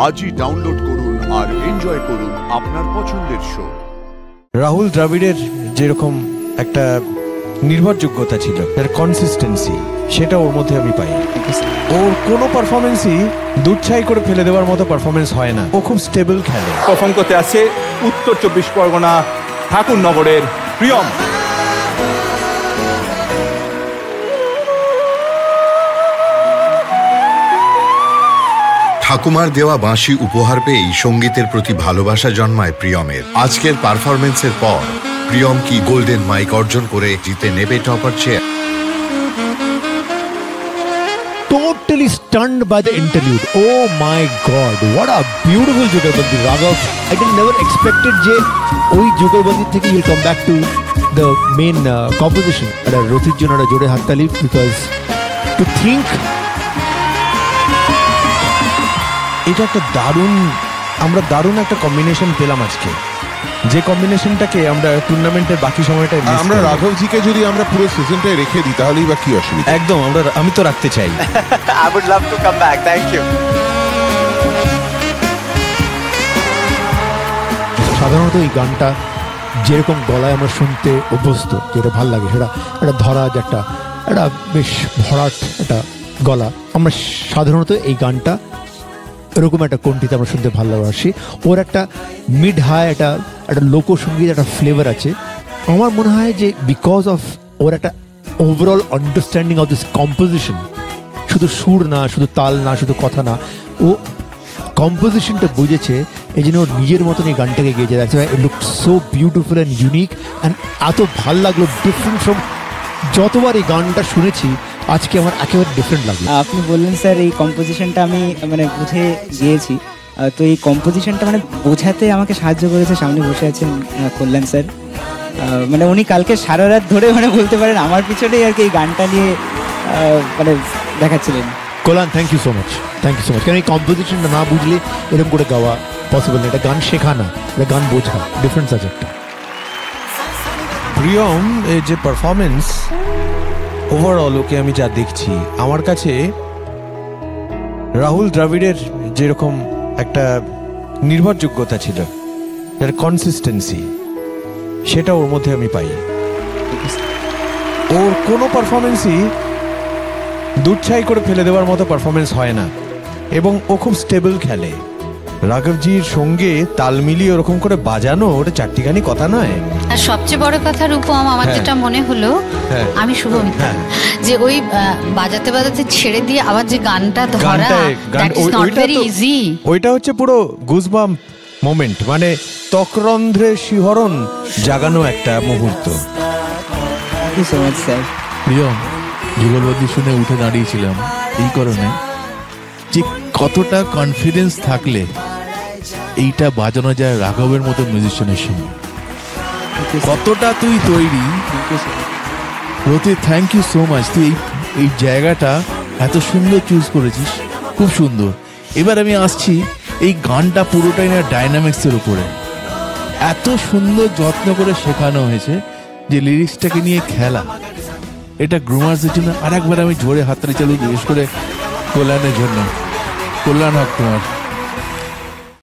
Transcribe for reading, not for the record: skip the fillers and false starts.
আজই ডাউনলোড করুন আর এনজয় করুন আপনার পছন্দের শো। রাহুল দ্রাবিড়ের যেরকম একটা নির্ভরযোগ্যতা ছিল, এর কনসিস্টেন্সি, সেটা ওর মধ্যে আমি পাই। ওর কোনো পারফরমেন্সই দুধছাই করে ফেলে দেওয়ার মতো পারফরমেন্স হয় না। ও খুব স্টেবল খেলে। পারফর্ম করতে আসছে উত্তর 24 পরগনা ঠাকুরনগরের প্রিয়ম। ঠাকুমার দেওয়া বাঁশি উপহার পেয়েই সঙ্গীতের প্রতি ভালোবাসা জন্মায় প্রিয়মের। আজকের পারফরমেন্সের পর প্রিয়ম কি গোল্ডেন মাইক অর্জন করে জিতে নেবে topper chair? Totally stunned by the interlude. Oh my God, what a beautiful Jugalbandi. Raghav, I didn't never expected যে ওই Jugalbandi থেকে you'll come back to the main composition. এটা রথির জন্য একটা জোরে হাততালি, because to think এটা একটা আমরা দারুণ একটা কম্বিনেশন পেলাম আজকে, যে কম্বিনেশনটাকে আমরা টুর্নামেন্টের বাকি সময়টা আমরা রাঘবজিকে যদি আমরা পুরো সিজনটাই রেখে দিই তাহলেই বা কি অসুবিধা? একদম, আমি তো রাখতে চাই। I would love to come back. Thank you. সাধারণত এই গানটা যেরকম গলায় আমরা শুনতে অভ্যস্ত, যেটা ভাল লাগে, সেটা একটা ধরাজ, একটা বেশ ভরাট একটা গলা। আমরা সাধারণত এই গানটা এরকম একটা কণ্ঠিতে আমরা শুনতে ভালোবাসি। ওর একটা মিড হাই, একটা লোকসঙ্গীত, একটা ফ্লেভার আছে। আমার মনে হয় যে বিকজ অফ ওর একটা overall understanding of this composition, শুধু সুর না, শুধু তাল না, শুধু কথা না, ও কম্পোজিশনটা বুঝেছে, এই জন্য ওর নিজের মতন এই গানটাকে গেয়েছে। That's why it looked so beautiful and unique and এত ভাল লাগলো। ডিফারেন্ট ফ্রম যতবার এই গানটা শুনেছি, আজকে আমার একেবারে ডিফারেন্ট লাগলো। আপনি বললেন স্যার এই কম্পোজিশনটা আমি বুঝে গিয়েছি, তো এই কম্পোজিশনটা বোঝাতে আমাকে সাহায্য করেছে সামনে বসে আছেন কল্যাণ স্যার। উনি কালকে সারা রাত ধরে বলতে পারেন আমার পিছনেই আর কি এই গানটা নিয়ে দেখাচ্ছিলেন। Kalyan, thank you so much, thank you so much. কারণ এই কম্পোজিশনটা না বুঝলে এরকম করে গাওয়া পসিবল না। এটা গান শেখা না, এটা গান বোঝা, ডিফারেন্স আছে একটা। প্রিয়ম এর যে পারফরমেন্স ওভারঅল, ওকে আমি যা দেখছি, আমার কাছে রাহুল দ্রাবিড়ের যেরকম একটা নির্ভরযোগ্যতা ছিল, এর কনসিস্টেন্সি, সেটা ওর মধ্যে আমি পাই। ওর কোনো পারফরমেন্সই দুধছাই করে ফেলে দেওয়ার মতো পারফরমেন্স হয় না, এবং ও খুব স্টেবল খেলে। রাঘবজির সঙ্গে তাল মিলিয়ে ওরকম করে বাজানো, ওটা চারটিখানি কথা নয়। আর সবচেয়ে বড় কথা রূপম, আমার যেটা মনে হলো, আমি শুভমিতা, যে ওই বাজাতে বাজাতে ছেড়ে দিয়ে আবার যে গানটা ধরা, that is not very easy. ওইটা হচ্ছে পুরো গুজবাম্প মোমেন্ট, ত্বকরন্ধ্রে শিহরণ জাগানো একটা মুহূর্ত। প্রিয়ম, যুগলবন্দি শুনে উঠে দাঁড়িয়েছিলাম এই কারণে যে কতটা কনফিডেন্স থাকলে এইটা বাজানো যায় রাঘবের মতো মিউজিশিয়ানের সঙ্গে, কতটা তুই তৈরি। রতি, থ্যাংক ইউ সো মাচ। তুই এই জায়গাটা এত সুন্দর চুজ করেছিস, খুব সুন্দর। এবার আমি আসছি এই গানটা পুরোটাই না ডাইনামিক্সের উপরে, এত সুন্দর যত্ন করে শেখানো হয়েছে যে লিরিক্সটাকে নিয়ে খেলা, এটা গ্রুমার্সের জন্য। আর একবার আমি জোরে হাততালি চালু, বিশেষ করে কল্যাণের জন্য। কল্যাণ হোক তোমার।